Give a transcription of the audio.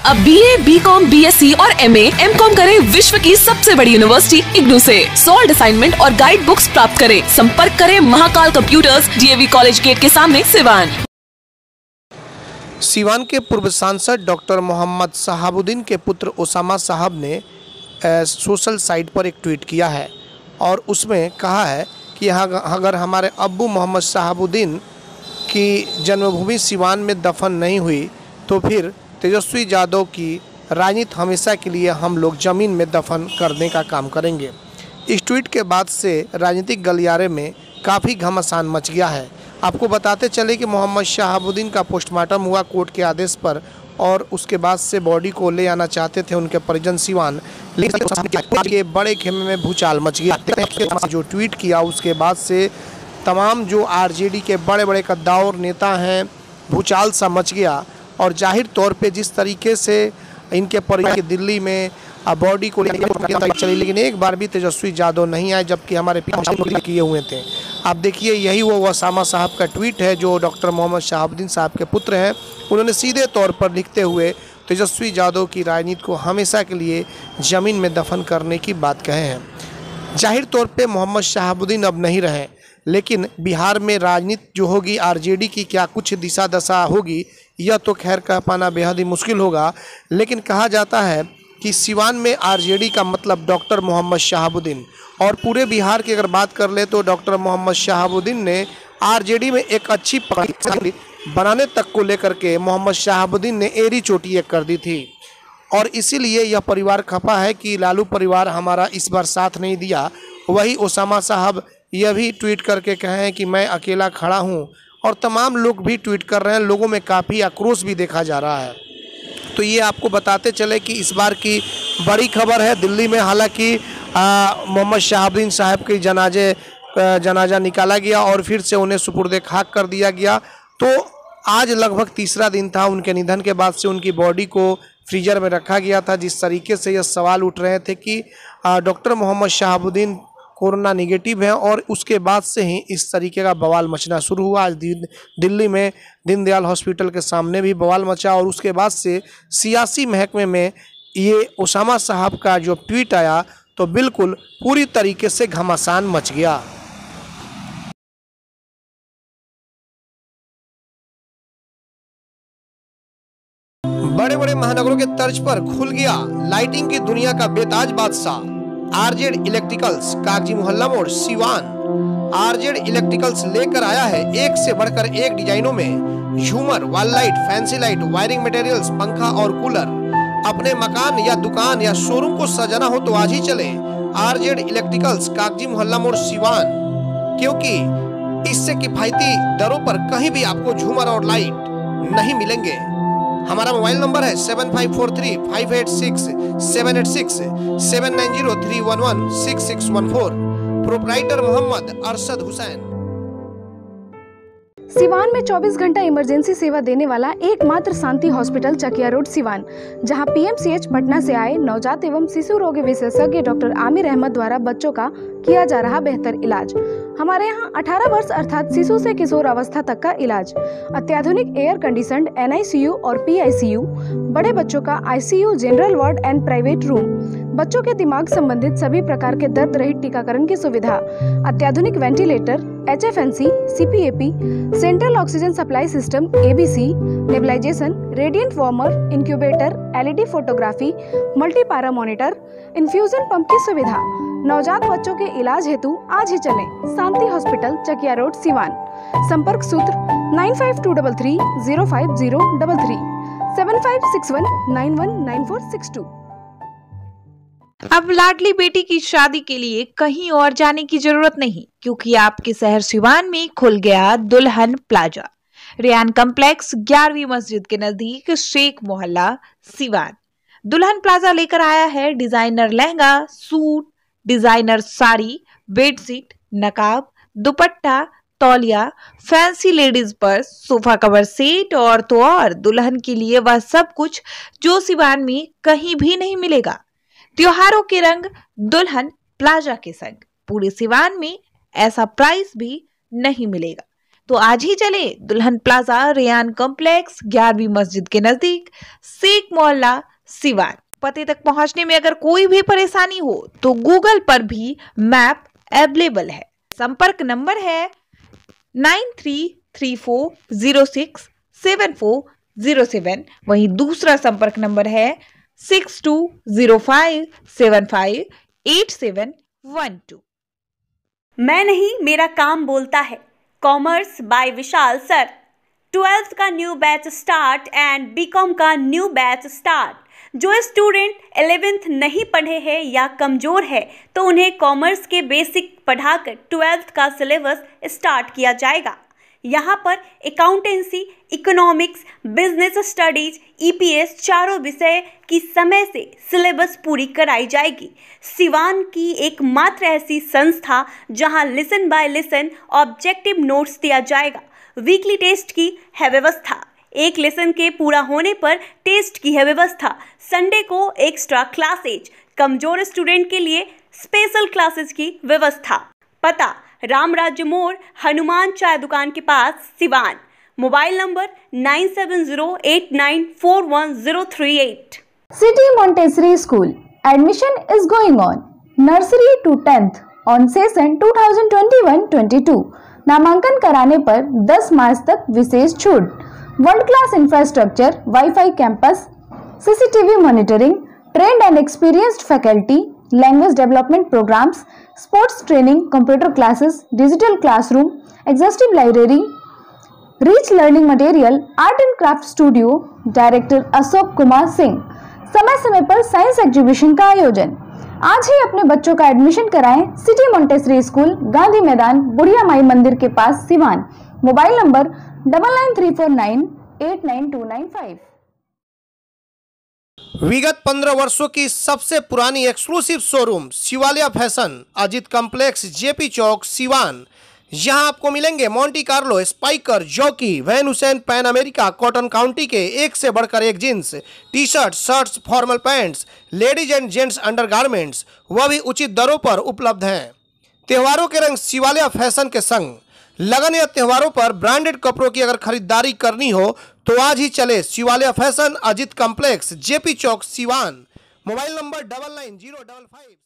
अब BA, BCom, BSc और MA, MCom करें विश्व की सबसे बड़ी यूनिवर्सिटी इग्नू से। सॉल्ड असाइनमेंट और गाइड बुक्स प्राप्त करें। संपर्क करें Mahakal computers, DAV college gate के सामने, सिवान। सिवान के पूर्व सांसद डॉक्टर मोहम्मद शहाबुद्दीन के पुत्र ओसामा साहब ने सोशल साइट पर एक ट्वीट किया है और उसमें कहा है कि अगर हमारे अब्बू मोहम्मद शहाबुद्दीन की जन्मभूमि सिवान में दफन नहीं हुई तो फिर तेजस्वी यादव की राजनीति हमेशा के लिए हम लोग ज़मीन में दफन करने का काम करेंगे। इस ट्वीट के बाद से राजनीतिक गलियारे में काफ़ी घमासान मच गया है। आपको बताते चले कि मोहम्मद शहाबुद्दीन का पोस्टमार्टम हुआ कोर्ट के आदेश पर और उसके बाद से बॉडी को ले आना चाहते थे उनके परिजन सिवान, लेकिन बड़े खेमे में भूचाल मच गया। जो ट्वीट किया उसके बाद से तमाम जो आरजेडी के बड़े बड़े कद्दावर नेता हैं, भूचाल सा मच गया। और जाहिर तौर पे जिस तरीके से इनके परिजन दिल्ली में बॉडी को लेकर चली, लेकिन एक बार भी तेजस्वी यादव नहीं आए, जबकि हमारे पिता किए हुए थे। आप देखिए, यही वो ओसामा साहब का ट्वीट है जो डॉक्टर मोहम्मद शहाबुद्दीन साहब के पुत्र हैं। उन्होंने सीधे तौर पर लिखते हुए तेजस्वी यादव की राजनीति को हमेशा के लिए ज़मीन में दफन करने की बात कहे हैं। जाहिर तौर पे मोहम्मद शहाबुद्दीन अब नहीं रहे, लेकिन बिहार में राजनीति जो होगी आरजेडी की क्या कुछ दिशा दशा होगी यह तो खैर कह पाना बेहद ही मुश्किल होगा। लेकिन कहा जाता है कि सिवान में आरजेडी का मतलब डॉक्टर मोहम्मद शहाबुद्दीन, और पूरे बिहार की अगर बात कर ले तो डॉक्टर मोहम्मद शहाबुद्दीन ने आरजेडी में एक अच्छी पकड़ बनाने तक को लेकर के मोहम्मद शहाबुद्दीन ने एड़ी चोटी एक कर दी थी। और इसीलिए यह परिवार खपा है कि लालू परिवार हमारा इस बार साथ नहीं दिया। वही ओसामा साहब यह भी ट्वीट करके कहे हैं कि मैं अकेला खड़ा हूं, और तमाम लोग भी ट्वीट कर रहे हैं। लोगों में काफ़ी आक्रोश भी देखा जा रहा है। तो ये आपको बताते चले कि इस बार की बड़ी खबर है दिल्ली में। हालांकि मोहम्मद शहाबुद्दीन साहब की जनाजा निकाला गया और फिर से उन्हें सुपुर्दे खाक कर दिया गया। तो आज लगभग तीसरा दिन था उनके निधन के बाद से उनकी बॉडी को फ्रीजर में रखा गया था। जिस तरीके से यह सवाल उठ रहे थे कि doctor Mohammad Shahabuddin corona negative है, और उसके बाद से ही इस तरीके का बवाल मचना शुरू हुआ। आज दिल्ली में दीनदयाल हॉस्पिटल के सामने भी बवाल मचा, और उसके बाद से सियासी महकमे में ये ओसामा साहब का जो ट्वीट आया तो बिल्कुल पूरी तरीके से घमासान मच गया। बड़े बड़े महानगरों के तर्ज पर खुल गया लाइटिंग की दुनिया का बेताज बादशाह आरजेड इलेक्ट्रिकल्स, कागजी मोहल्ला मोड़, सिवान। आरजेड इलेक्ट्रिकल्स लेकर आया है एक से बढ़कर एक डिजाइनों में झूमर, wall light, fancy light, wiring materials, पंखा और कूलर। अपने मकान या दुकान या शोरूम को सजाना हो तो आज ही चले आरजेड इलेक्ट्रिकल्स, कागजी मोहल्ला मोड़, सिवान, क्योंकि इससे किफायती दरों पर कहीं भी आपको झूमर और लाइट नहीं मिलेंगे। हमारा मोबाइल नंबर है 7543-586-786, 790-311-6614। प्रोप्राइटर मोहम्मद अरशद हुसैन। सिवान में 24 घंटा इमरजेंसी सेवा देने वाला एकमात्र शांति हॉस्पिटल चकिया रोड सिवान, जहां PMCH पटना से आए नवजात एवं शिशु रोग विशेषज्ञ डॉक्टर आमिर अहमद द्वारा बच्चों का किया जा रहा बेहतर इलाज। हमारे यहाँ 18 वर्ष अर्थात शिशु से किशोर अवस्था तक का इलाज, अत्याधुनिक एयर कंडीशनड NICU और PICU, बड़े बच्चों का ICU, general ward and private room, बच्चों के दिमाग संबंधित सभी प्रकार के दर्द रहित टीकाकरण की सुविधा, अत्याधुनिक ventilator, HFNC, CPAP, central oxygen supply system ABC, nebulization, radiant warmer, incubator, LED photography, multipara monitor, infusion pump की सुविधा। नवजात बच्चों के इलाज हेतु आज ही चलें शांति हॉस्पिटल चकिया रोड सिवान। संपर्क सूत्र 9523305033, 7561919462। अब लाडली बेटी की शादी के लिए कहीं और जाने की जरूरत नहीं, क्योंकि आपके शहर सिवान में खुल गया दुल्हन प्लाजा। रेयान कॉम्प्लेक्स 11वीं मस्जिद के नजदीक शेख मोहल्ला सिवान। दुल्हन प्लाजा लेकर आया है designer lehenga, suit, designer sari, bedsheet, नकाब, दुपट्टा, तौलिया, fancy ladies purse, sofa cover set और तो और दुल्हन के लिए वह सब कुछ जो सिवान में कहीं भी नहीं मिलेगा। त्योहारों के रंग दुल्हन प्लाजा के संग पूरे सिवान में ऐसा प्राइस भी नहीं मिलेगा। तो आज ही चले दुल्हन प्लाजा, रेयान कॉम्प्लेक्स, 11वीं मस्जिद के नजदीक, शेख मोहल्ला, सिवान। पते तक पहुंचने में अगर कोई भी परेशानी हो तो गूगल पर भी मैप अवेलेबल है। संपर्क नंबर है 9334067407। वहीं दूसरा संपर्क नंबर है 6205758712। मैं नहीं, मेरा काम बोलता है। Commerce by Vishal sir. 12th का new batch start and BCom का न्यू बैच स्टार्ट। जो स्टूडेंट 11th नहीं पढ़े हैं या कमज़ोर है तो उन्हें कॉमर्स के बेसिक पढ़ाकर 12th का सिलेबस स्टार्ट किया जाएगा। यहाँ पर accountancy, economics, business studies, EPS चारों विषय की समय से सिलेबस पूरी कराई जाएगी। सिवान की एकमात्र ऐसी संस्था जहाँ lesson by lesson objective notes दिया जाएगा। वीकली टेस्ट की है व्यवस्था। एक लेसन के पूरा होने पर टेस्ट की है व्यवस्था। संडे को एक्स्ट्रा क्लासेज, कमजोर स्टूडेंट के लिए स्पेशल क्लासेस की व्यवस्था। पता रामराज्य मोड़, हनुमान चाय दुकान के पास, Siwan. Mobile number 9708941038। City Montessori School. Admission is going on. Nursery to 10th on session 2021-22. नामांकन कराने पर 10 मार्च तक विशेष छूट। World class infrastructure, wifi campus, CCTV monitoring, trained and experienced faculty, language development programmes, sports training, computer classes, digital classroom, exhaustive library, rich learning material, art and craft studio. Director Ashok Kumar Singh. समय समय पर science exhibition का आयोजन। आज ही अपने बच्चों का admission कराएं सिटी मोंटेसरी स्कूल, गांधी मैदान, बुढ़िया माई मंदिर के पास, सिवान। Mobile number 9934989295। विगत 15 वर्षों की सबसे पुरानी exclusive showroom Shivalia fashion, Ajit complex, JP Chowk, Siwan. यहाँ आपको मिलेंगे Monte Carlo, Spykar, Jockey, Van Heusen, Pan America, Cotton County के एक से बढ़कर एक jeans, T shirt, shirts, formal pants, ladies and gents undergarments, वह भी उचित दरों पर उपलब्ध हैं। त्योहारों के रंग शिवालिया फैशन के संग। लगन या त्योहारों पर ब्रांडेड कपड़ों की अगर खरीदारी करनी हो तो आज ही चले Shivalia fashion, Ajit complex, JP Chowk, Siwan. Mobile number 990555